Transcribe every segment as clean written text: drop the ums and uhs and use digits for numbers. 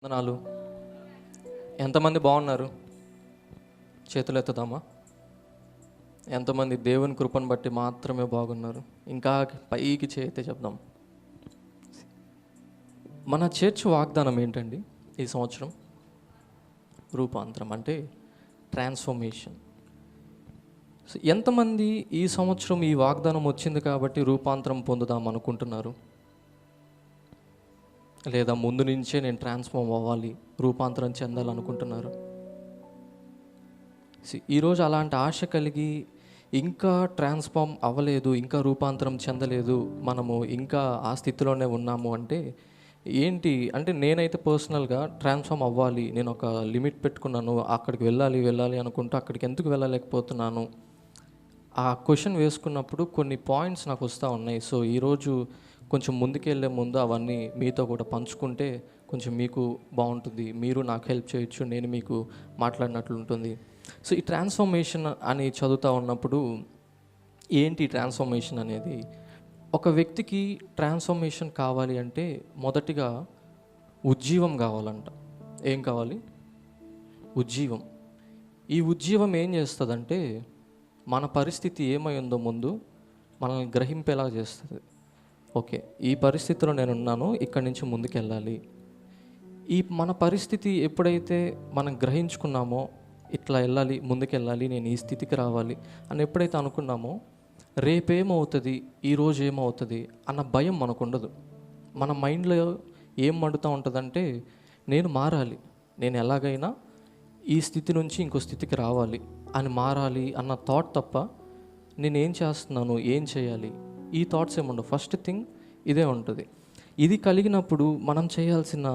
వందనాలు. ఎంతమంది బాగున్నారు? చేతులు ఎత్తుదామా? ఎంతమంది దేవుని కృపను బట్టి మాత్రమే బాగున్నారు? ఇంకా పైకి చేయితే చెప్దాం. మన చర్చ్ వాగ్దానం ఏంటండి ఈ సంవత్సరం? రూపాంతరం, అంటే ట్రాన్స్ఫర్మేషన్. ఎంతమంది ఈ సంవత్సరం ఈ వాగ్దానం వచ్చింది కాబట్టి రూపాంతరం పొందుదాం అనుకుంటున్నారు? లేదా ముందు నుంచే నేను ట్రాన్స్ఫార్మ్ అవ్వాలి, రూపాంతరం చెందాలనుకుంటున్నారు? ఈరోజు అలాంటి ఆశ కలిగి ఇంకా ట్రాన్స్ఫార్మ్ అవ్వలేదు, ఇంకా రూపాంతరం చెందలేదు, మనము ఇంకా ఆ స్థితిలోనే ఉన్నాము అంటే ఏంటి అంటే, నేనైతే పర్సనల్గా ట్రాన్స్ఫార్మ్ అవ్వాలి, నేను ఒక లిమిట్ పెట్టుకున్నాను, అక్కడికి వెళ్ళాలి అనుకుంటూ అక్కడికి ఎందుకు వెళ్ళలేకపోతున్నాను, ఆ క్వశ్చన్ వేసుకున్నప్పుడు కొన్ని పాయింట్స్ నాకు వస్తూ ఉన్నాయి. సో ఈరోజు కొంచెం ముందుకెళ్ళే ముందు అవన్నీ మీతో కూడా పంచుకుంటే కొంచెం మీకు బాగుంటుంది, మీరు నాకు హెల్ప్ చేయొచ్చు, నేను మీకు మాట్లాడినట్లు ఉంటుంది. సో ఈ ట్రాన్స్ఫర్మేషన్ అని చదువుతూ ఉన్నప్పుడు ఏంటి ట్రాన్స్ఫర్మేషన్ అనేది? ఒక వ్యక్తికి ట్రాన్స్ఫర్మేషన్ కావాలి అంటే మొదటిగా ఉజ్జీవం కావాలంట. ఏం కావాలి? ఉజ్జీవం. ఈ ఉజ్జీవం ఏం చేస్తుందంటే, మన పరిస్థితి ఏమై ఉందో ముందు మనల్ని గ్రహింపేలా చేస్తుంది. ఓకే, ఈ పరిస్థితిలో నేనున్నాను, ఇక్కడి నుంచి ముందుకెళ్ళాలి. ఈ మన పరిస్థితి ఎప్పుడైతే మనం గ్రహించుకున్నామో, ఇట్లా వెళ్ళాలి, ముందుకెళ్ళాలి, నేను ఈ స్థితికి రావాలి అని ఎప్పుడైతే అనుకున్నామో, రేపేమవుతుంది, ఈరోజు ఏమవుతుంది అన్న భయం మనకు ఉండదు. మన మైండ్లో ఏం మండుతూ ఉంటుందంటే, నేను మారాలి, నేను ఎలాగైనా ఈ స్థితి నుంచి ఇంకో స్థితికి రావాలి అని మారాలి అన్న థాట్ తప్ప నేనేం చేస్తున్నాను, ఏం చేయాలి, ఈ థాట్స్ ఏముండవు. ఫస్ట్ థింగ్ ఇదే ఉంటుంది. ఇది కలిగినప్పుడు మనం చేయాల్సిన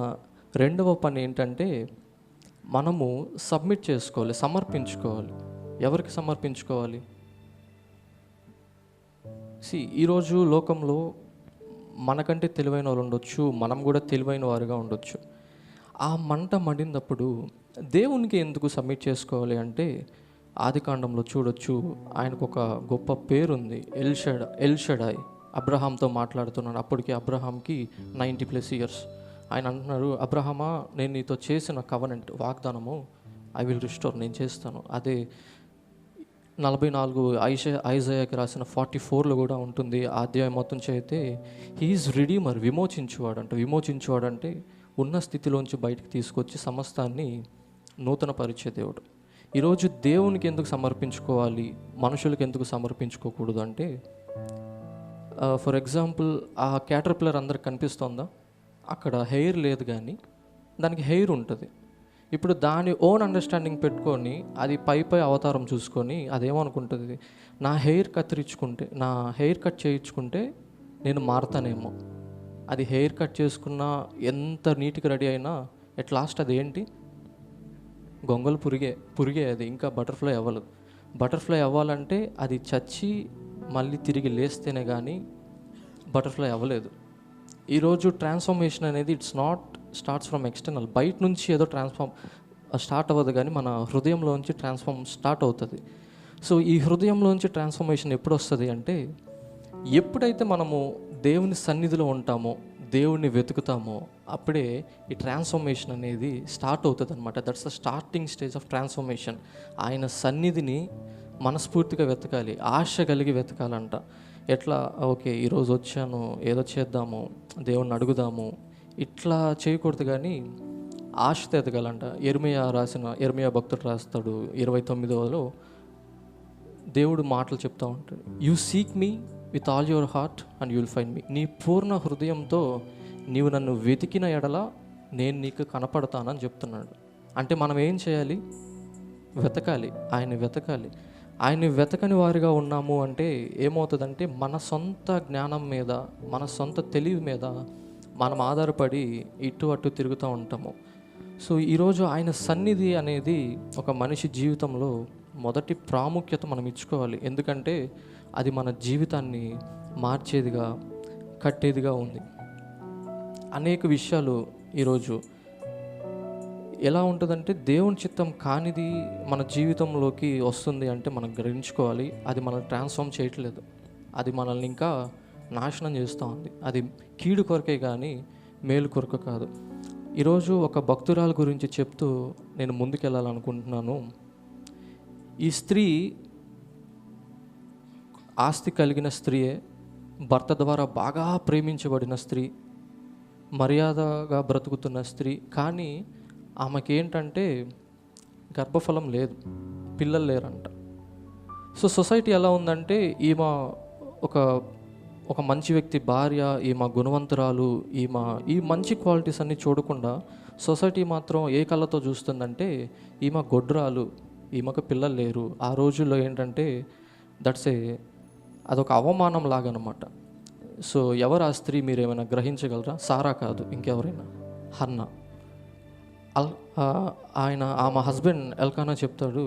రెండవ పని ఏంటంటే, మనము సబ్మిట్ చేసుకోవాలి, సమర్పించుకోవాలి. ఎవరికి సమర్పించుకోవాలి? ఈరోజు లోకంలో మనకంటే తెలివైన వాళ్ళు ఉండొచ్చు, మనం కూడా తెలివైన వారుగా ఉండొచ్చు. ఆ మంట మండినప్పుడు దేవునికి ఎందుకు సబ్మిట్ చేసుకోవాలి అంటే, ఆదికాండంలో చూడొచ్చు, ఆయనకు ఒక గొప్ప పేరుంది, ఎల్షడాయ్. అబ్రహాంతో మాట్లాడుతున్నాడు. అప్పటికి అబ్రహాంకి 90+ ఇయర్స్. ఆయన అంటున్నారు, అబ్రహమా, నేను నీతో చేసిన కవనెంట్, వాగ్దానము, ఐ విల్ రిస్టోర్, నేను చేస్తాను. అదే 44 ఐజయాకి రాసిన 44లో కూడా ఉంటుంది. ఆ అధ్యాయం మొత్తం చేస్తే హీఈస్ రిడీమర్, విమోచించువాడంటే ఉన్న స్థితిలోంచి బయటికి తీసుకొచ్చి సమస్తాన్ని నూతన పరిచే దేవుడు. ఈరోజు దేవునికి ఎందుకు సమర్పించుకోవాలి, మనుషులకు ఎందుకు సమర్పించుకోకూడదు అంటే, ఫర్ ఎగ్జాంపుల్, ఆ క్యాటర్పిల్లర్ అందరికి కనిపిస్తుందా? అక్కడ హెయిర్ లేదు, కానీ దానికి హెయిర్ ఉంటుంది. ఇప్పుడు దాని ఓన్ అండర్స్టాండింగ్ పెట్టుకొని అది పై అవతారం చూసుకొని అదేమనుకుంటుంది, నా హెయిర్ కట్ చేయించుకుంటే నేను మారతానేమో. అది హెయిర్ కట్ చేసుకున్నా, ఎంత నీట్గా రెడీ అయినా, ఎట్ లాస్ట్ అది ఏంటి? గొంగలు పురిగే అది ఇంకా బటర్ఫ్లై అవ్వలేదు. బటర్ఫ్లై అవ్వాలంటే అది చచ్చి మళ్ళీ తిరిగి లేస్తేనే కానీ బటర్ఫ్లై అవ్వలేదు. ఈరోజు ట్రాన్స్ఫర్మేషన్ అనేది స్టార్ట్స్ ఫ్రమ్ ఎక్స్టర్నల్, బయట నుంచి ఏదో స్టార్ట్ అవ్వదు, కానీ మన హృదయంలోంచి స్టార్ట్ అవుతుంది. సో ఈ హృదయంలోంచి ట్రాన్స్ఫర్మేషన్ ఎప్పుడు వస్తుంది అంటే, ఎప్పుడైతే మనము దేవుని సన్నిధిలో ఉంటామో, దేవుణ్ణి వెతుకుతామో, అప్పుడే ఈ ట్రాన్స్ఫర్మేషన్ అనేది స్టార్ట్ అవుతుంది అనమాట. That's the starting stage of transformation. ఆయన సన్నిధిని మనస్ఫూర్తిగా వెతకాలి, ఆశ కలిగి వెతకాలంట. ఎట్లా, ఓకే ఈరోజు వచ్చాను, ఏదో చేద్దాము, దేవుణ్ణి అడుగుదాము, ఇట్లా చేయకూడదు, కానీ ఆశతో ఎతకాలంట. ఇర్మియా భక్తుడు రాస్తాడు 29లో, దేవుడు మాటలు చెప్తూ ఉంటాడు, you seek me with all your heart and you will find me. నీ పూర్ణ హృదయంతో నీవు నన్ను వెతికిన ఎడల నేను నీకు కనపడతానని చెప్తున్నాడు. అంటే మనం ఏం చేయాలి? వెతకాలి, ఆయన్ని వెతకని వారిగా ఉన్నాము అంటే ఏమవుతుందంటే, మన సొంత జ్ఞానం మీద, మన సొంత తెలివి మీద మనం ఆధారపడి ఇటు అటు తిరుగుతూ ఉంటాము. సో ఈరోజు ఆయన సన్నిధి అనేది ఒక మనిషి జీవితంలో మొదటి ప్రాముఖ్యత మనం ఇచ్చుకోవాలి. ఎందుకంటే అది మన జీవితాన్ని మార్చేదిగా, కట్టేదిగా ఉంది. అనేక విషయాలు ఈరోజు ఎలా ఉంటుందంటే, దేవుని చిత్తం కానిది మన జీవితంలోకి వస్తుంది అంటే మనం గ్రహించుకోవాలి, అది మనల్ని ట్రాన్స్ఫార్మ్ చేయట్లేదు, అది మనల్ని ఇంకా నాశనం చేస్తూ ఉంది. అది కీడు కొరకే కానీ మేలు కొరకు కాదు. ఈరోజు ఒక భక్తురాలు గురించి చెప్తూ నేను ముందుకెళ్ళాలనుకుంటున్నాను. ఈ స్త్రీ ఆస్తి కలిగిన స్త్రీయే, భర్త ద్వారా బాగా ప్రేమించబడిన స్త్రీ, మర్యాదగా బ్రతుకుతున్న స్త్రీ. కానీ ఆమెకేంటంటే గర్భఫలం లేదు, పిల్లలు లేరంట. సో సొసైటీ ఎలా ఉందంటే ఈమె ఒక ఒక మంచి వ్యక్తి భార్య, ఈమె గుణవంతురాలు, ఈ మంచి క్వాలిటీస్ అన్నీ చూడకుండా సొసైటీ మాత్రం ఏ కళ్ళతో చూస్తుందంటే ఈమె గొడ్రాలు, ఈమెకు పిల్లలు లేరు. ఆ రోజుల్లో ఏంటంటే అదొక అవమానం లాగనమాట. సో ఎవరు ఆ స్త్రీ, మీరు ఏమైనా గ్రహించగలరా? సారా కాదు, ఇంకెవరైనా, హన్నా. ఆమె హస్బెండ్ ఎల్కానా చెప్తాడు,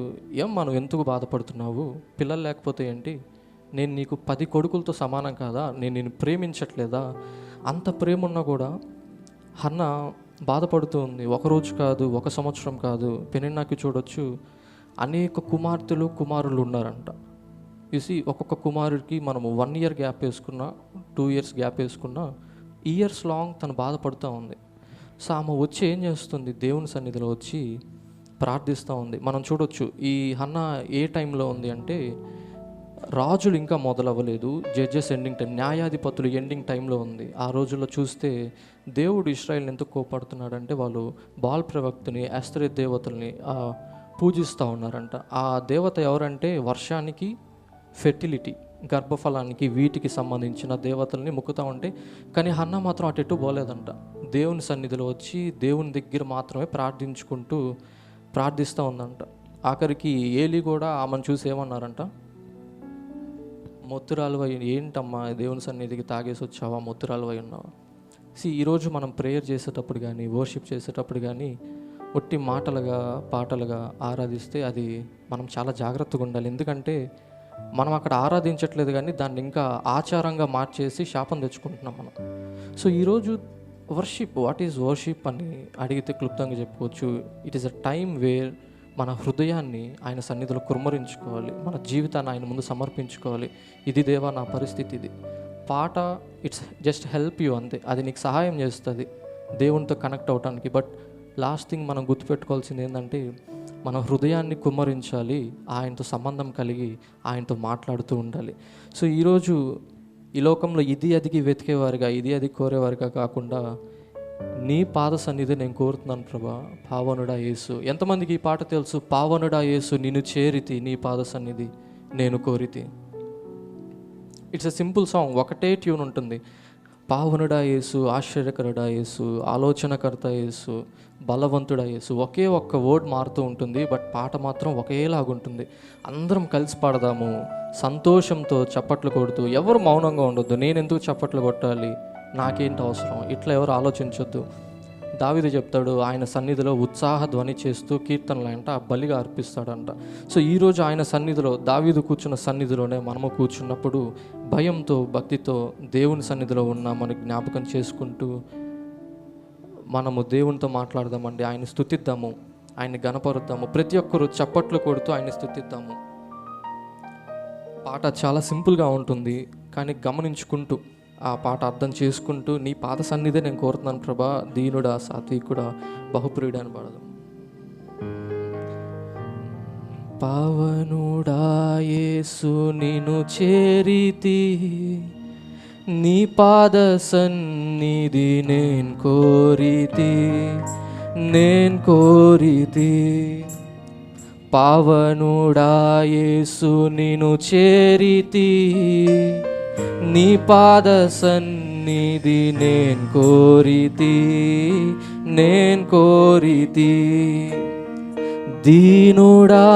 మనం ఎందుకు బాధపడుతున్నావు, పిల్లలు లేకపోతే ఏంటి, నేను నీకు 10 కొడుకులతో సమానం కాదా, నేను నిన్ను ప్రేమించట్లేదా? అంత ప్రేమ ఉన్నా కూడా హన్నా బాధపడుతూ ఉంది. ఒకరోజు కాదు, 1 సంవత్సరం కాదు, పెనిన్నాకి చూడొచ్చు అనేక కుమారులు ఉన్నారంట. చూసి ఒక్కొక్క కుమారుడికి మనము 1 year గ్యాప్ వేసుకున్నా, 2 years గ్యాప్ వేసుకున్నా, ఇయర్స్ లాంగ్ తను బాధపడుతూ ఉంది. సో ఆమె వచ్చి ఏం చేస్తుంది, దేవుని సన్నిధిలో వచ్చి ప్రార్థిస్తూ ఉంది. మనం చూడొచ్చు ఈ హన్నా ఏ టైంలో ఉంది అంటే రాజులు ఇంకా మొదలవ్వలేదు, జడ్జెస్ ఎండింగ్ టైం, న్యాయాధిపతులు ఎండింగ్ టైంలో ఉంది. ఆ రోజుల్లో చూస్తే దేవుడు ఇశ్రాయేల్ని ఎందుకు కోపడుతున్నాడంటే వాళ్ళు బాల్ ప్రవక్తని, అస్తరే దేవతల్ని పూజిస్తూ ఉన్నారంట. ఆ దేవత ఎవరంటే వర్షానికి, ఫెర్టిలిటీ, గర్భఫలానికి, వీటికి సంబంధించిన దేవతల్ని మొక్కుతూ ఉంటే, కానీ హన్నా మాత్రం అటెటు పోలేదంట. దేవుని సన్నిధిలో వచ్చి దేవుని దగ్గర మాత్రమే ప్రార్థిస్తూ ఉందంట. ఆఖరికి ఏలి కూడా ఆమెను చూసి ఏమన్నారంట, మొత్తురాలు అయి, ఏంటమ్మా దేవుని సన్నిధికి తాగేసి వచ్చావా, మొత్తురాలు అయి ఉన్నావా? ఈరోజు మనం ప్రేయర్ చేసేటప్పుడు కానీ, వర్షిప్ చేసేటప్పుడు కానీ ఒట్టి మాటలుగా పాటలుగా ఆరాధిస్తే అది మనం చాలా జాగ్రత్తగా ఉండాలి. ఎందుకంటే మనం అక్కడ ఆరాధించట్లేదు కానీ దాన్ని ఇంకా ఆచారంగా మార్చేసి శాపం తెచ్చుకుంటున్నాం మనం. సో ఈరోజు వాట్ ఈజ్ వర్షిప్ అని అడిగితే క్లుప్తంగా చెప్పుకోవచ్చు, it is a time where మన హృదయాన్ని ఆయన సన్నిధిలో కుమ్మరించుకోవాలి, మన జీవితాన్ని ఆయన ముందు సమర్పించుకోవాలి. ఇది దేవా నా పరిస్థితి ఇది. పాట ఇట్స్ జస్ట్ హెల్ప్ యూ అంతే, అది నీకు సహాయం చేస్తుంది దేవునితో కనెక్ట్ అవడానికి. బట్ లాస్ట్ థింగ్ మనం గుర్తుపెట్టుకోవాల్సింది ఏంటంటే మన హృదయాన్ని కుమ్మరించాలి, ఆయనతో సంబంధం కలిగి ఆయనతో మాట్లాడుతూ ఉండాలి. సో ఈరోజు ఈ లోకంలో ఇది అదికి వెతికేవారుగా, ఇది అది కోరేవారుగా కాకుండా నీ పాద సన్నిధి నేను కోరుతున్నాను ప్రభా, పావనుడా యేసు. ఎంతమందికి ఈ పాట తెలుసు? పావనుడా యేసు నిన్ను చేరితి, నీ పాద సన్నిధి నేను కోరితి. ఇట్స్ ఎ సింపుల్ సాంగ్, ఒకటే ట్యూన్ ఉంటుంది. పావనుడా యేసు, ఆశ్చర్యకరుడా యేసు, ఆలోచనకర్త యేసు, బలవంతుడా యేసు. ఒకే ఒక్క వర్డ్ మారుతూ ఉంటుంది, బట్ పాట మాత్రం ఒకేలాగుంటుంది. అందరం కలిసి పాడదాము సంతోషంతో, చప్పట్లు కొడుతూ. ఎవరు మౌనంగా ఉండొద్దు, నేను ఎందుకు చప్పట్లు కొట్టాలి, నాకేంటి అవసరం, ఇట్లా ఎవరు ఆలోచించొద్దు. దావీదు చెప్తాడు, ఆయన సన్నిధిలో ఉత్సాహ ధ్వని చేస్తూ కీర్తనలంట బలిగా అర్పిస్తాడంట. సో ఈరోజు ఆయన సన్నిధిలో, దావీదు కూర్చున్న సన్నిధిలోనే మనము కూర్చున్నప్పుడు భయంతో, భక్తితో దేవుని సన్నిధిలో ఉన్నామని జ్ఞాపకం చేసుకుంటూ మనము దేవునితో మాట్లాడదామండి. ఆయన స్తుతిద్దాము, ఆయన్ని గణపరుద్దాము. ప్రతి ఒక్కరూ చప్పట్లు కొడుతూ ఆయన్ని స్తుతిద్దాము. పాట చాలా సింపుల్గా ఉంటుంది, కానీ గమనించుకుంటూ ఆ పాట అర్థం చేసుకుంటూ నీ పాద సన్నిధి నేను కోరుతున్నాను ప్రభా, దీనుడా సాత్వికుడా బహుప్రియుడా అని పాడదాం. పావనుడా యేసు నిన్ను చేరితి, నీ పాద సన్నిధి నేను కోరితి. పావనుడా యేసు నిన్ను చేరితి, నీ పాద సన్నిధి నేను కోరితి. దీనుడా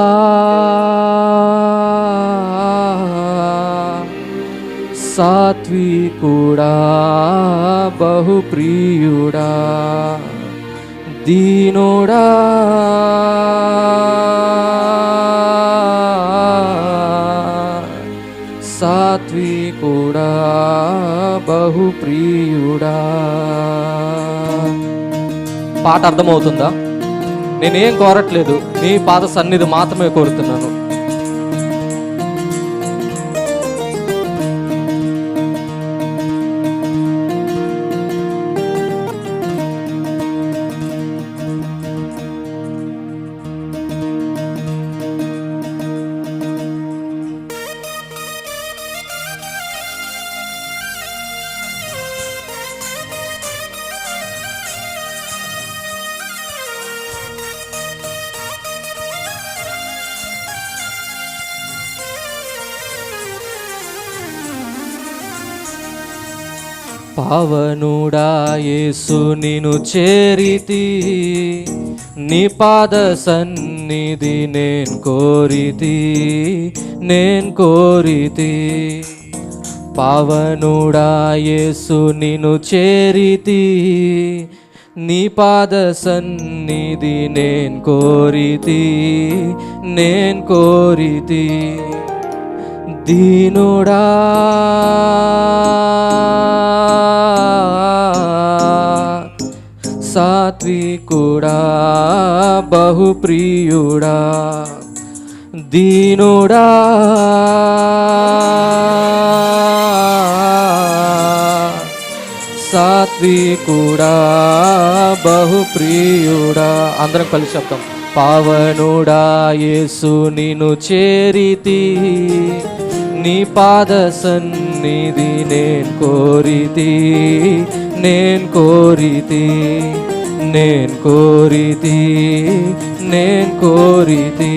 సాత్వికుడా బహుప్రియుడా, దీనుడా సాత్వికుడా బహుప్రియుడా. పాట అర్థమవుతుందా? నేనేం కోరట్లేదు, నీ పాద సన్నిధి మాత్రమే కోరుతున్నాను. పావనుడా యేసు నిను చేరితి, నీ పాద సన్నిధి నేను కోరితి, నేను కోరితి. పావనుడా యేసు నిను చేరితి, నీ పాద సన్నిధి నేను కోరితి, నేను కోరితి. దీనుడా సాత్వికుడా బహుప్రియుడా, దీనుడా సాత్వికుడా బహుప్రియుడా. అందరం కలిసి చెప్తాం. పావనుడా యేసు నిను చేరితి, నీ పాద సన్నిధి నేను కోరితి, నేను కోరితి, నేను కోరితి, నేను కోరితి.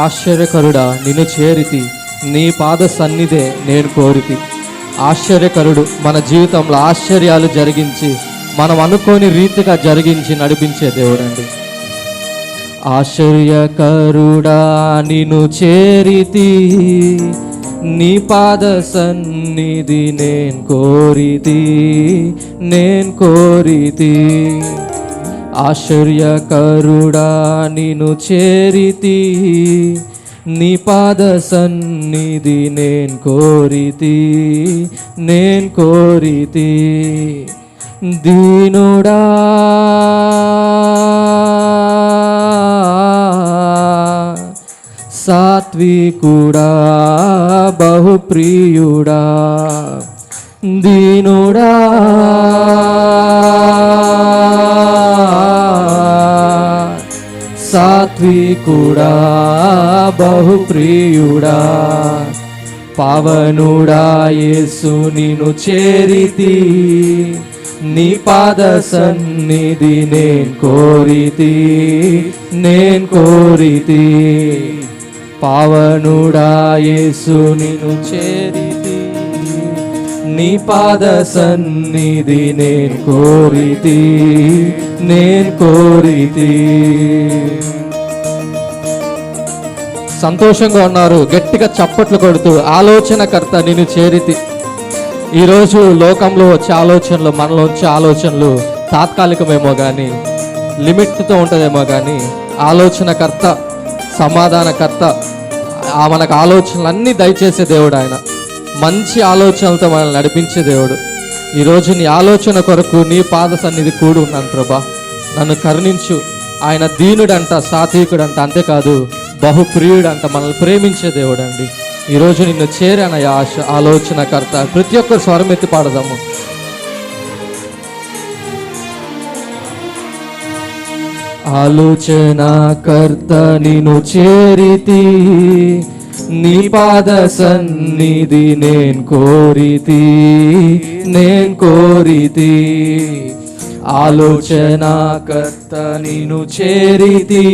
ఆశ్చర్యకరుడా నిన్ను చేరితి, నీ పాద సన్నిధే నేను కోరితి. ఆశ్చర్యకరుడు మన జీవితంలో ఆశ్చర్యాలు జరిగించి మనం అనుకోని రీతిగా జరిగించి నడిపించే దేవుడండి. ఆశ్చర్యకరుడా నిన్ను చేరితి, నీ పాద సన్నిధి నేను కోరితి, నేను కోరితి. ఆశ్చర్యకరుడా నిను చేరితి, నీ పాద సన్నిధి నేను కోరితి, నేను కోరితి. దీనుడా సాత్వికుడా బహుప్రియుడా, దీనుడా సాత్వికుడా బహుప్రియుడా. పావనుడా యేసు నిను చేరితి, నీ పాద సన్నిధి నేను కోరితి, నేను కోరితి. పావనుడా యేసు నిను చేరితి, నీ పాద సన్నిధి నేను కోరితి, నేను కోరితి. సంతోషంగా ఉన్నారు, గట్టిగా చప్పట్లు కొడుతూ ఆలోచనకర్త నిన్ను చేరితి. ఈరోజు లోకంలో వచ్చే ఆలోచనలు, మనలో వచ్చే ఆలోచనలు తాత్కాలికమేమో కానీ, లిమిట్తో ఉంటుందేమో కానీ, ఆలోచనకర్త సమాధానకర్త మనకు ఆలోచనలు అన్నీ దయచేసే దేవుడు ఆయన. మంచి ఆలోచనలతో మనల్ని నడిపించే దేవుడు. ఈరోజు నీ ఆలోచన కొరకు నీ పాద సన్నిధి కూడి ఉన్నాను ప్రభా, నన్ను కరుణించు. ఆయన దీనుడంట, సాత్వికుడంట, అంతేకాదు బహుప్రియుడంట, మనల్ని ప్రేమించే దేవుడు అండి. ఈరోజు నిన్ను చేరాన ఆలోచనకర్త. ప్రతి ఒక్కరు స్వరం ఎత్తి పాడదాము. ఆలోచనకర్త నిన్ను చేరితి, నీ పాద సన్నిధి నేను కోరితి, నేను కోరితి. ఆలోచనకర్త నిన్ను చేరితి,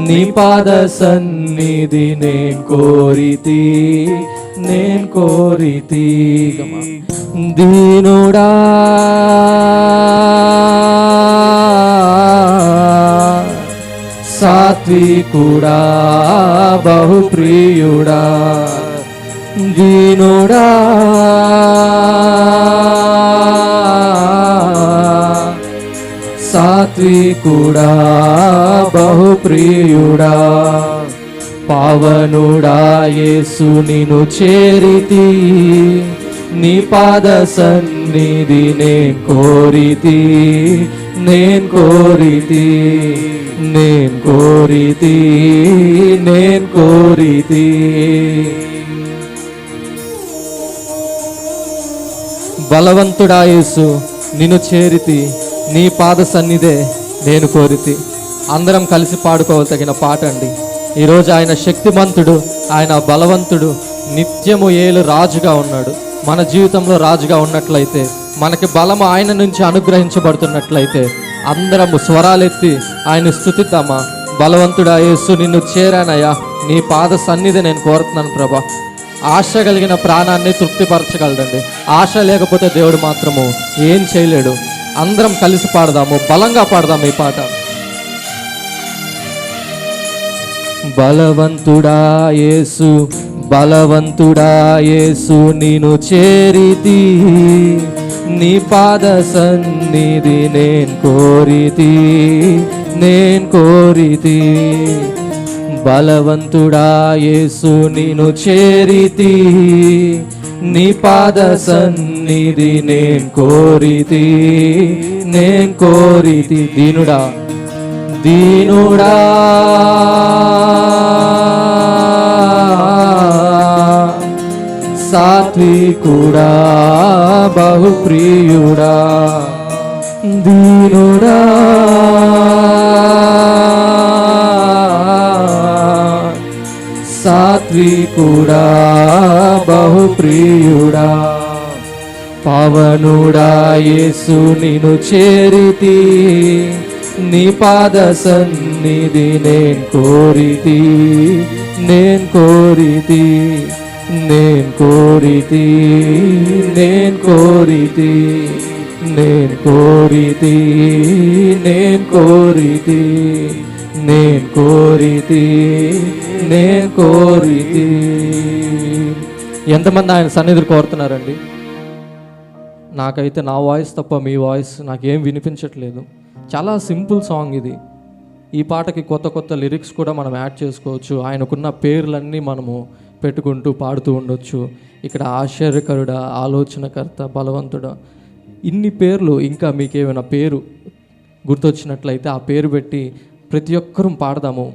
నీ పాద సన్నిధి నేను కోరితి, నేను కోరితి. దీనుడా సాత్వికుడా బహుప్రియుడా, దీనుడా సాత్వికుడా బహుప్రియుడా. పావనుడా యేసు నిను చేరితి, నీ పాద సన్నిధి నేను కోరితి, నేను కోరితి, నేను కోరితి, నేను కోరితి. బలవంతుడా యేసు నిన్ను చేరితి, నీ పాద సన్నిధే నేను కోరితి. అందరం కలిసి పాడుకోవతగిన పాట అండి. ఈరోజు ఆయన శక్తిమంతుడు, ఆయన బలవంతుడు, నిత్యము ఏలు రాజుగా ఉన్నాడు. మన జీవితంలో రాజుగా ఉన్నట్లయితే, మనకి బలము ఆయన నుంచి అనుగ్రహించబడుతున్నట్లయితే అందరము స్వరాలెత్తి ఆయన స్తుతిద్దామా? బలవంతుడా యేసు, నిన్ను చేరానయ్యా, నీ పాద సన్నిధి నేను కోరుతున్నాను ప్రభా. ఆశ కలిగిన ప్రాణాన్ని తృప్తిపరచగలడండి. ఆశ లేకపోతే దేవుడు మాత్రము ఏం చేయలేడు. అందరం కలిసి పాడదాము, బలంగా పాడదాము ఈ పాట. బలవంతుడా యేసు, బలవంతుడా యేసు, నిన్ను చేరితి, నీ పాద సన్నిధి నేను కోరితి, నేను కోరితి. బలవంతుడా యేసు, నిన్ను చేరితి, నీ పాద సన్నిధి నేను కోరితి, నేను కోరితి. దీనుడా దీనుడా సాత్వికుడా బహుప్రియుడా, దీనుడా సాత్వికుడా బహుప్రియుడా. పవనుడా యేసు, నిన్ను చేరితి, నీ పాద సన్నిధి నేను కోరితి, నేను కోరితి, నేను కోరితి, నేను కోరితి, నేను కోరితి, నేను కోరితి, నేను కోరితి, నేను కోరితి. ఎంతమంది ఆయన సన్నిధి కోరుతున్నారండి? నాకైతే నా వాయిస్ తప్ప మీ వాయిస్ నాకేం వినిపించట్లేదు. చాలా సింపుల్ సాంగ్ ఇది. ఈ పాటకి కొత్త కొత్త లిరిక్స్ కూడా మనం యాడ్ చేసుకోవచ్చు. ఆయనకున్న పేర్లన్నీ మనము పెట్టుకుంటూ పాడుతూ ఉండొచ్చు. ఇక్కడ ఆశ్చర్యకరుడా, ఆలోచనకర్త, బలవంతుడా, ఇన్ని పేర్లు. ఇంకా మీకేమైనా పేరు గుర్తొచ్చినట్లయితే ఆ పేరు పెట్టి ప్రతి ఒక్కరూ పాడదాము.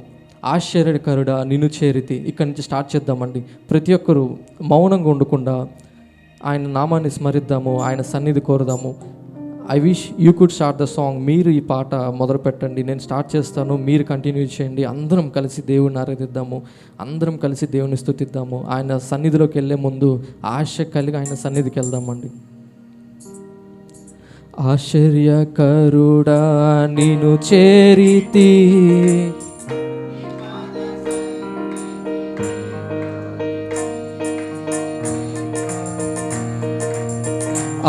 ఆశ్చర్యకరుడా, నిన్ను చేరితి, ఇక్కడి నుంచి స్టార్ట్ చేద్దామండి. ప్రతి ఒక్కరూ మౌనంగా ఉండకుండా ఆయన నామాన్ని స్మరిద్దాము, ఆయన సన్నిధి కోరుదాము. I wish you could start the song. మీరు ఈ పాట మొదలు పెట్టండి, నేను స్టార్ట్ చేస్తాను, మీరు కంటిన్యూ చేయండి. అందరం కలిసి దేవుని ఆరాధిద్దాము, అందరం కలిసి దేవుని స్తుతిద్దాము. ఆయన సన్నిధిలోకి వెళ్ళే ముందు ఆశ కలిగి ఆయన సన్నిధికి వెళ్దామండి. ఆశ్చర్యకరుడా, నిన్ను చేరితి,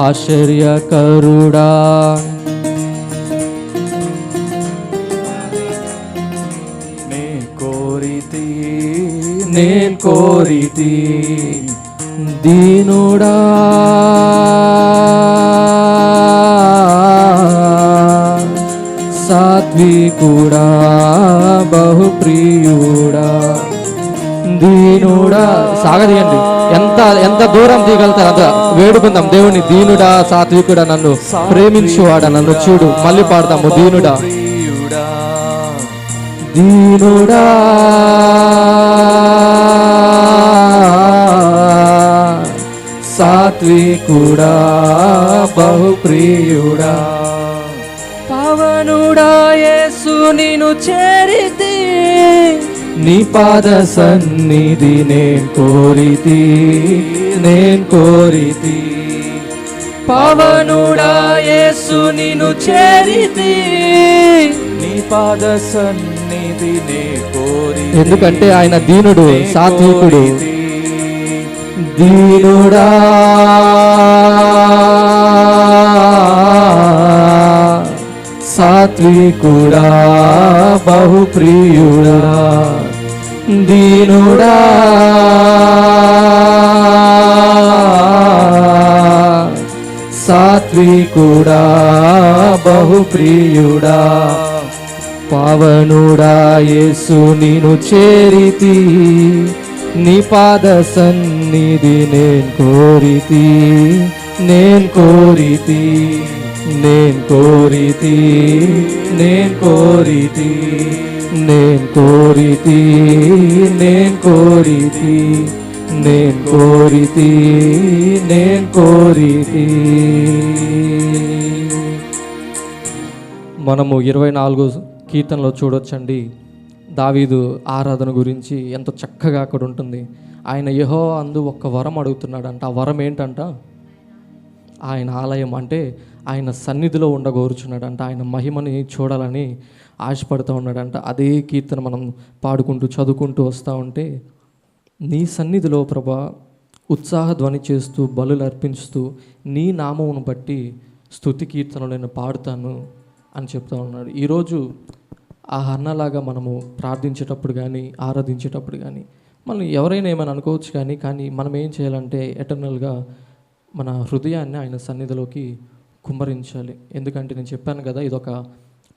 ఆశ్చర్యకరుడా, నేను కోరితి, నేను కోరితి. దీనుడా సాత్వికుడా బహుప్రియుడా, దీనుడా. సాగదీయండి, ఎంత ఎంత దూరం తీయగలుగుతారు అంత వేడుకుందాం దేవుని. దీనుడా సాత్వికుడా, నన్ను ప్రేమించువాడా, నన్ను చూడు. మళ్ళీ పాడదాము. దీనుడా దీనుడా సాత్వికుడా బహుప్రియుడా. పవనుడా యేసు, నిన్ను చేరితి, నీ పాద సన్నిధి నేను కోరితి, నేను కోరితి. పవనుడా యేసు, నిన్ను చేరితి, నీ పాద సన్నిధి నేను కోరితి. ఎందుకంటే ఆయన దీనుడు, సాత్వికుడు. దీనుడా సాత్వికుడా బహుప్రియుడా, దీనుడా సాత్వికుడా బహుప్రియుడా. పవనుడా యేసు, నిన్ను చేరితి, నీ పాద సన్నిధి నేను కోరితి, నేను కోరితి, నేను కోరితి, నేను కోరితి, నేను కోరితి, నేను కోరితి, నేను కోరితి, నేను కోరితి. మనము 24 కీర్తనలో చూడొచ్చండి, దావీదు ఆరాధన గురించి ఎంతో చక్కగా అక్కడ ఉంటుంది. ఆయన యెహోవా అందు ఒక్క వరం అడుగుతున్నాడంట. ఆ వరం ఏంటంట? ఆయన ఆలయం, అంటే ఆయన సన్నిధిలో ఉండగోరుచున్నాడంట. ఆయన మహిమని చూడాలని ఆశపడుతూ ఉన్నాడంట. అదే కీర్తన మనం పాడుకుంటూ చదువుకుంటూ వస్తూ ఉంటే, నీ సన్నిధిలో ప్రభా ఉత్సాహ ధ్వని చేస్తూ బలులు అర్పిస్తూ నీ నామమును బట్టి స్తుతి కీర్తనలు నేను పాడుతాను అని చెప్తా ఉన్నాడు. ఈరోజు ఆ హన్నలాగా మనము ప్రార్థించేటప్పుడు కానీ ఆరాధించేటప్పుడు కానీ మనం ఎవరైనా ఏమైనా అనుకోవచ్చు, కానీ మనం ఏం చేయాలంటే ఎటర్నల్గా మన హృదయాన్ని ఆయన సన్నిధిలోకి కుమ్మరించాలి. ఎందుకంటే నేను చెప్పాను కదా, ఇదొక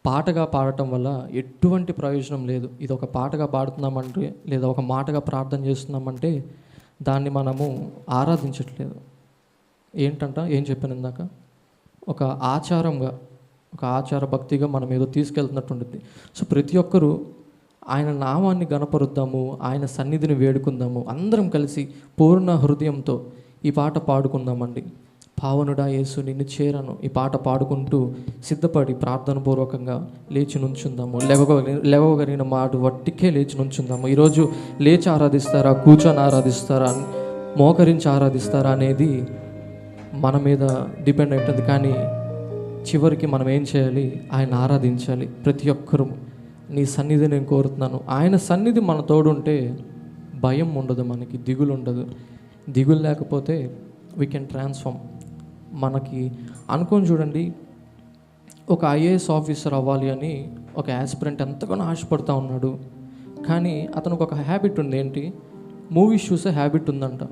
పాటగా పాడటం వల్ల ఎటువంటి ప్రయోజనం లేదు. ఇది ఒక పాటగా పాడుతున్నామంటే లేదా ఒక మాటగా ప్రార్థన చేస్తున్నామంటే దాన్ని మనము ఆరాధించట్లేదు. ఏం చెప్పాను ఇందాక, ఒక ఆచారంగా, ఒక ఆచార భక్తిగా మనం ఏదో తీసుకెళ్తున్నట్టు ఉంటుంది. సో ప్రతి ఒక్కరూ ఆయన నామాన్ని గణపరుద్దాము, ఆయన సన్నిధిని వేడుకుందాము, అందరం కలిసి పూర్ణ హృదయంతో ఈ పాట పాడుకుందామండి. పావనుడా యేసు నిన్ను చేరను, ఈ పాట పాడుకుంటూ సిద్ధపడి ప్రార్థన పూర్వకంగా లేచి నుంచుందాము. లేవగలిగిన మాట వట్టికే లేచి నుంచుందాము. ఈరోజు లేచి ఆరాధిస్తారా, కూర్చొని ఆరాధిస్తారా, మోకరించి ఆరాధిస్తారా అనేది మన మీద డిపెండ్ అవుతుంది. కానీ చివరికి మనం ఏం చేయాలి? ఆయన ఆరాధించాలి. ప్రతి ఒక్కరూ నీ సన్నిధి నేను కోరుతున్నాను. ఆయన సన్నిధి మన తోడుంటే భయం ఉండదు, మనకి దిగులు ఉండదు. దిగులు లేకపోతే వీ కెన్ ట్రాన్స్ఫార్మ్. మనకి అనుకొని చూడండి, ఒక ఐఏఎస్ ఆఫీసర్ అవ్వాలి అని ఒక యాస్పిరెంట్ ఎంతగానో ఆశపడుతూ ఉన్నాడు. కానీ అతనికి ఒక హ్యాబిట్ ఉంది. ఏంటి? మూవీస్ చూసే హ్యాబిట్ ఉందంట.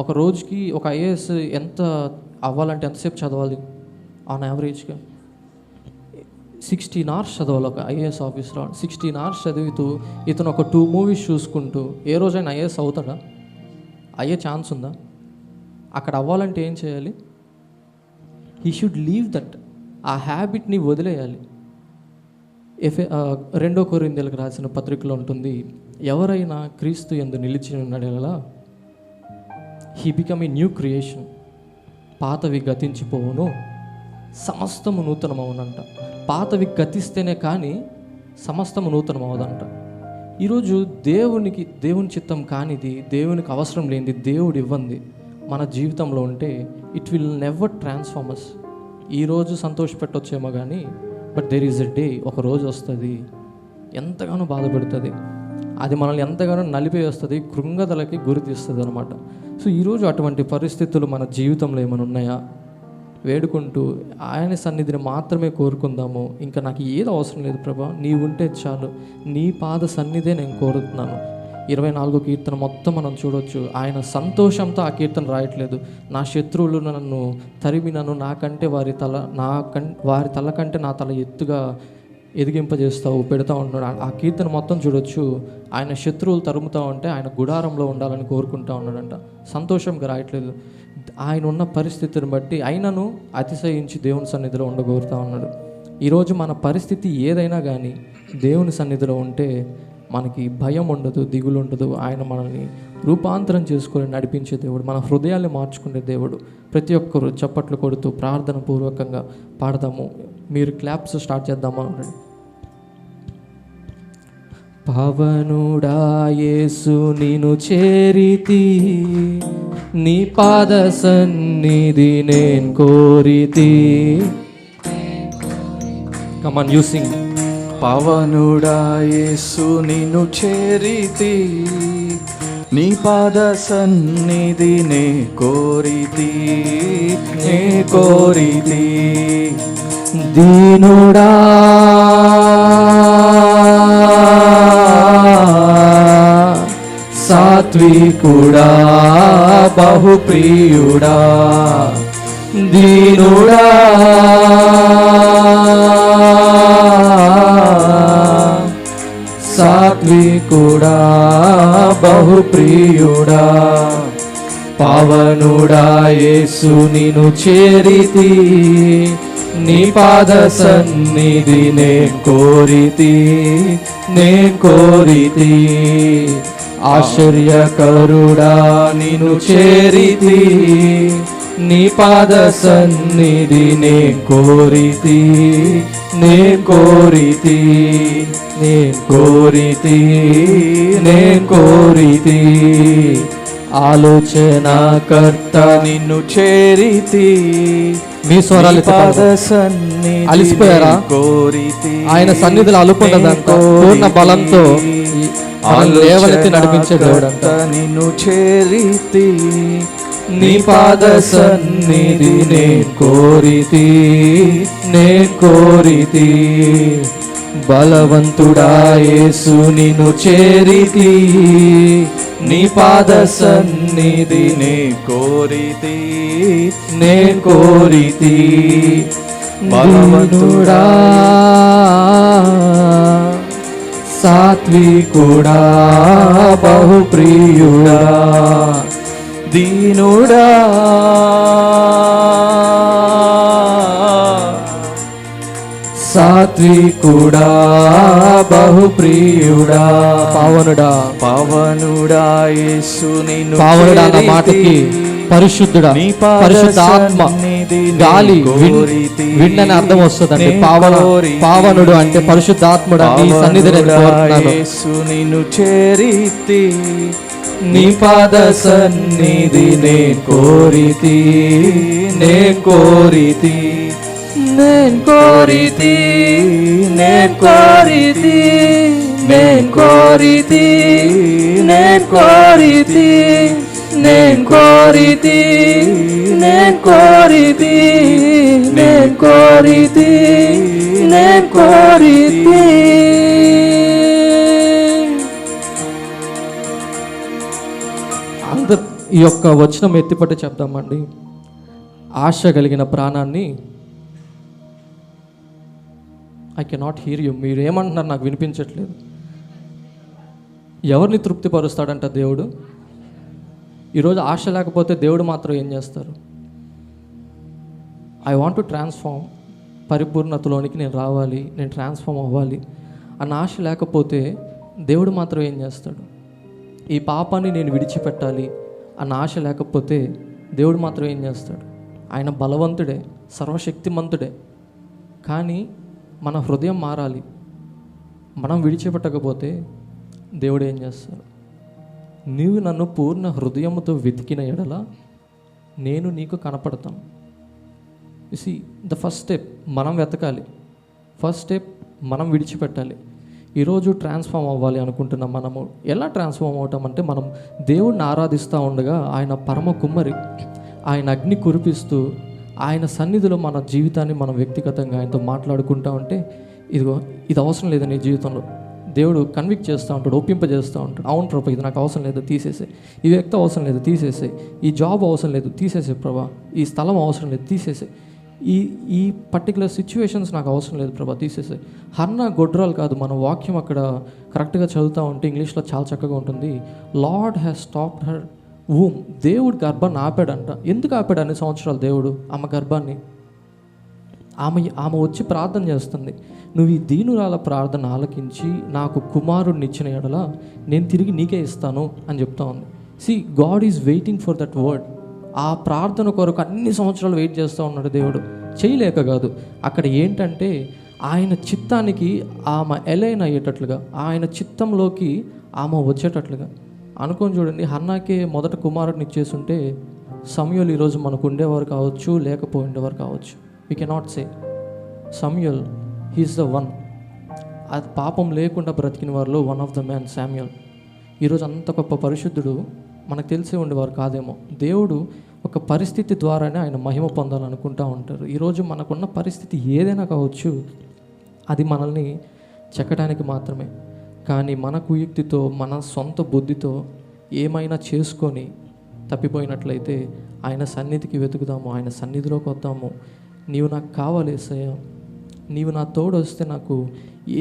ఒక రోజుకి ఒక ఐఏఎస్ ఎంత అవ్వాలంటే ఎంతసేపు చదవాలి? ఆన్ యావరేజ్గా 16 hours చదవాలి ఒక ఐఏఎస్ ఆఫీసర్. 16 hours చదువుతూ ఇతను ఒక 2 movies చూసుకుంటూ ఏ రోజైనా ఐఏఎస్ అవుతాడా? అయ్యే ఛాన్స్ ఉందా? అక్కడ అవ్వాలంటే ఏం చేయాలి? He should leave that. ఆ హ్యాబిట్ని వదిలేయాలి. 2 కొరింథీయులకు రాసిన పత్రికలో ఉంటుంది, ఎవరైనా క్రీస్తు యందు నిలిచి ఉన్నాడేలా he become a new creation. పాతవి గతించిపోవును, సమస్తము నూతనమవునంట. పాతవి గతిస్తేనే కానీ సమస్తము నూతనమవదంట. ఈరోజు దేవుని చిత్తం కానిది, దేవునికి అవసరం లేనిది, దేవుడు ఇవ్వంది మన జీవితంలో ఉంటే ఇట్ విల్ నెవర్ ట్రాన్స్ఫార్మ్ అస్. ఈరోజు సంతోషపెట్టొచ్చేమో కానీ but there is a day, ఒక రోజు వస్తుంది ఎంతగానో బాధ పెడుతుంది. అది మనల్ని ఎంతగానో నలిపేస్తుంది, కృంగదలకి గురి తీస్తుంది అనమాట. సో ఈరోజు అటువంటి పరిస్థితులు మన జీవితంలో ఏమైనా ఉన్నాయా? వేడుకుంటూ ఆయన సన్నిధిని మాత్రమే కోరుకుందాము. ఇంకా నాకు ఏది అవసరం లేదు ప్రభా, నీ ఉంటే చాలు, నీ పాద సన్నిధే నేను కోరుతున్నాను. 24 కీర్తన మొత్తం మనం చూడొచ్చు. ఆయన సంతోషంతో ఆ కీర్తన రాయట్లేదు. నా శత్రువులు నన్ను తరిమినను, వారి తల కంటే నా తల ఎత్తుగా ఎదిగింపజేస్తావు, పెడతా ఉన్నాడు. ఆ కీర్తన మొత్తం చూడొచ్చు. ఆయన శత్రువులు తరుముతూ ఉంటే ఆయన గుడారంలో ఉండాలని కోరుకుంటా ఉన్నాడంట. సంతోషంగా రాయట్లేదు. ఆయన ఉన్న పరిస్థితిని బట్టి ఆయనను అతిశయించి దేవుని సన్నిధిలో ఉండగోరుతూ ఉన్నాడు. ఈరోజు మన పరిస్థితి ఏదైనా కానీ దేవుని సన్నిధిలో ఉంటే మనకి భయం ఉండదు, దిగులు ఉండదు. ఆయన మనల్ని రూపాంతరం చేసుకొని నడిపించే దేవుడు, మన హృదయాన్ని మార్చుకునే దేవుడు. ప్రతి ఒక్కరు చప్పట్లు కొడుతూ ప్రార్థన పూర్వకంగా పాడదాము. మీరు క్లాప్స్ స్టార్ట్ చేద్దామా? పవనుడా యేసు నిన్ను చేరితి, నీ పాద సన్నిధి నేను కోరితి. Come on, you sing. పవనుడా యేసు నిన్ను చేరితి, నీ పాద సన్నిధి నే కోరితి, నే కోరితి. దీనుడా సాత్వికుడా బహుప్రియుడా, దీనుడా సాత్వికుడా బహుప్రియుడా, పవనుడా యేసు నిన్ను చేరితి, నీ పాద సన్నిధి నే కోరితి, నే కోరితి. ఆశ్చర్యకరుడా నిన్ను చేరితి, నీ పాద సన్నిధి నే కోరితి, నే కోరితి, నే కోరితి, నే కోరితి. ఆలోచనకర్త నిన్ను చేరితి, మీ స్వరాలు పాద సన్నిధి అలిసిపోయారా? కోరితి. ఆయన సన్నిధిలో అలుపుండదంట, పూర్ణ బలంతో లేవనెత్తి నడిపించే దేవుడంట. నిన్ను చేరితి, నీ పాద సన్నిధి నే కోరితి, నే కోరితి. బలవంతుడా యేసు నిన్ను చేరితి, నీ పాద సన్నిధి నే కోరితి, నే కోరితి. బలవంతుడా సాత్వికుడా బహుప్రియుడా దీనుడా సాత్వికుడా బహుప్రియుడా పావనుడా, పావనుడా యేసు నిన్ను పావనుడా అన్న మాటకి పరిశుద్ధుడా, పరిశుద్ధాత్మ, గాలి, విండ్ అని అర్థం వస్తుందండి. పావనుడు అంటే పరిశుద్ధాత్ముడా, నీ సన్నిధి నేను కోరుతున్నాను. యేసు నిన్ను చేరితి, నీ పాద సన్నిధి నే కోరితి, నే కోరితి, నే కోరితి, నే కోరితి, నే కోరితి, నే కోరితి, నే కోరితి, నే కోరితి, నే కోరితి, నే కోరితి. అందరు ఈ యొక్క వచనం ఎత్తిపట్టి చెప్దామండి. ఆశ కలిగిన ప్రాణాన్ని, ఐ కెనాట్ హీర్ యూ, మీరు ఏమంటున్నారు నాకు వినిపించట్లేదు. ఎవరిని తృప్తిపరుస్తాడంట దేవుడు? ఈరోజు ఆశ లేకపోతే దేవుడు మాత్రం ఏం చేస్తారు? ఐ వాంట్ టు ట్రాన్స్ఫార్మ్, పరిపూర్ణతలోనికి నేను రావాలి, నేను ట్రాన్స్ఫార్మ్ అవ్వాలి అన్న ఆశ లేకపోతే దేవుడు మాత్రం ఏం చేస్తాడు? ఈ పాపాన్ని నేను విడిచిపెట్టాలి అన్న ఆశ లేకపోతే దేవుడు మాత్రం ఏం చేస్తాడు? ఆయన బలవంతుడే, సర్వశక్తిమంతుడే. కానీ మన హృదయం మారాలి. మనం విడిచిపెట్టకపోతే దేవుడు ఏం చేస్తాడు? నీవు నన్ను పూర్ణ హృదయముతో వెతికిన ఎడల నేను నీకు కనపడతాను. సి ద ఫస్ట్ స్టెప్ మనం వెతకాలి. ఫస్ట్ స్టెప్ మనం విడిచిపెట్టాలి. ఈరోజు ట్రాన్స్ఫార్మ్ అవ్వాలి అనుకుంటున్నాం. మనము ఎలా ట్రాన్స్ఫార్మ్ అవుతామంటే, మనం దేవుడిని ఆరాధిస్తూ ఉండగా ఆయన పరమ కుమ్మరి, ఆయన అగ్ని కురిపిస్తూ ఆయన సన్నిధిలో మన జీవితాన్ని మనం వ్యక్తిగతంగా ఆయనతో మాట్లాడుకుంటూ ఉంటే, ఇదిగో ఇది అవసరం లేదు నీ జీవితంలో, దేవుడు కన్విక్ట్ చేస్తూ ఉంటాడు, ఒప్పింపజేస్తూ ఉంటాడు. అవును ప్రభా, ఇది నాకు అవసరం లేదు, తీసేసే. ఈ వ్యక్తి అవసరం లేదు, తీసేసే. ఈ జాబ్ అవసరం లేదు, తీసేసే ప్రభా. ఈ స్థలం అవసరం లేదు, తీసేసే. ఈ పర్టికులర్ సిచ్యువేషన్స్ నాకు అవసరం లేదు ప్రభా, తీసేసే. హన్నా గొడ్రాలు కాదు, మన వాక్యం అక్కడ కరెక్ట్గా చదువుతూ ఉంటే ఇంగ్లీష్లో చాలా చక్కగా ఉంటుంది. Lord has stopped her womb. దేవుడు గర్భాన్ని ఆపాడంట. ఎందుకు ఆపాడు అన్ని సంవత్సరాలు దేవుడు ఆమె గర్భాన్ని? ఆమె వచ్చి ప్రార్థన చేస్తుంది, నువ్వు ఈ దీనురాల ప్రార్థన ఆలకించి నాకు కుమారుడిని ఇచ్చిన ఎడల నేను తిరిగి నీకే ఇస్తాను అని చెప్తా ఉంది. See, God is waiting for that word. ఆ ప్రార్థన కొరకు అన్ని సంవత్సరాలు వెయిట్ చేస్తూ ఉన్నాడు దేవుడు, చేయలేక కాదు. అక్కడ ఏంటంటే ఆయన చిత్తానికి ఆమె ఎలైన్ అయ్యేటట్లుగా, ఆయన చిత్తంలోకి ఆమె వచ్చేటట్లుగా అనుకొని చూడండి. హన్నాకే మొదట కుమారుడిని ఇచ్చేస్తుంటే సమూయేలు ఈరోజు మనకు ఉండేవారు కావచ్చు, లేకపోయిండేవారు కావచ్చు. We cannot say. Samuel, he is the one. అది పాపం లేకుండా బ్రతికిన వారిలో one of the man Samuel. ఈరోజు అంత గొప్ప పరిశుద్ధుడు మనకు తెలిసే ఉండేవారు కాదేమో. దేవుడు ఒక పరిస్థితి ద్వారానే ఆయన మహిమ పొందాలనుకుంటూ ఉంటారు. ఈరోజు మనకున్న పరిస్థితి ఏదైనా కావచ్చు, అది మనల్ని చెక్కడానికి మాత్రమే. కానీ మన కుయుక్తితో, మన సొంత బుద్ధితో ఏమైనా చేసుకొని తప్పిపోయినట్లయితే ఆయన సన్నిధికి వెతుకుదాము, ఆయన సన్నిధిలోకి వద్దాము. నీవు నాకు కావాలి యేసయ్యా, నీవు నా తోడు వస్తే నాకు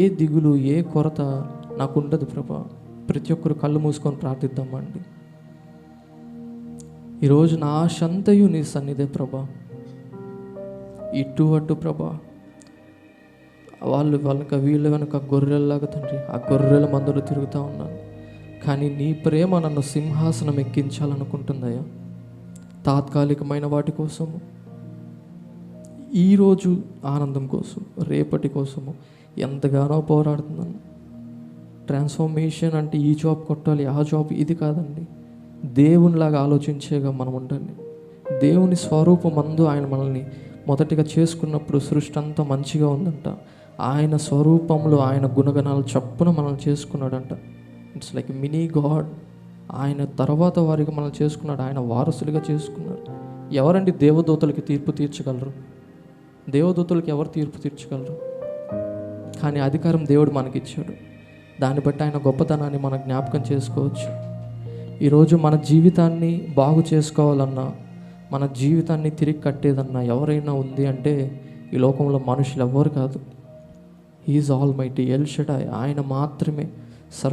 ఏ దిగులు, ఏ కొరత నాకు ఉండదు ప్రభా. ప్రతి ఒక్కరు కళ్ళు మూసుకొని ప్రార్థిద్దామండి. ఈరోజు నా ఆశంతయు నీ సన్నిధే ప్రభా. ఇటు అటు ప్రభా, వాళ్ళకి వీళ్ళు వెనక గొర్రెల్లాగా తండ్రి, ఆ గొర్రెల మందలో తిరుగుతూ ఉన్నాను. కానీ నీ ప్రేమ నన్ను సింహాసనం ఎక్కించాలనుకుంటుందయ్యా. తాత్కాలికమైన వాటి కోసము, ఈరోజు ఆనందం కోసం, రేపటి కోసము ఎంతగానో పోరాడుతున్నాను. ట్రాన్స్ఫర్మేషన్ అంటే ఈ జాబ్ కొట్టాలి, ఆ జాబ్, ఇది కాదండి. దేవునిలాగా ఆలోచించేగా మనం ఉండాలి. దేవుని స్వరూపం మందు ఆయన మనల్ని మొదటిగా చేసుకున్నప్పుడు సృష్టి అంతా మంచిగా ఉందంట. ఆయన స్వరూపంలో ఆయన గుణగణాలు చప్పున మనల్ని చేసుకున్నాడంట. It's like mini god. ఆయన తర్వాత వారిగా మనల్ని చేసుకున్నాడు, ఆయన వారసులుగా చేసుకున్నాడు. ఎవరండి దేవదూతలకి తీర్పు తీర్చగలరు? దేవదూతలకి ఎవరు తీర్పు తీర్చగలరు? కానీ అధికారం దేవుడు మనకిచ్చాడు. దాన్ని బట్టి ఆయన గొప్పతనాన్ని మనం జ్ఞాపకం చేసుకోవచ్చు. ఈరోజు మన జీవితాన్ని బాగు చేసుకోవాలన్నా, మన జీవితాన్ని తిరిగి కట్టేదన్నా ఎవరైనా ఉంది అంటే ఈ లోకంలో మనుషులు ఎవ్వరు కాదు. He is all mighty, L Shaddai. ఆయన మాత్రమే సర్వ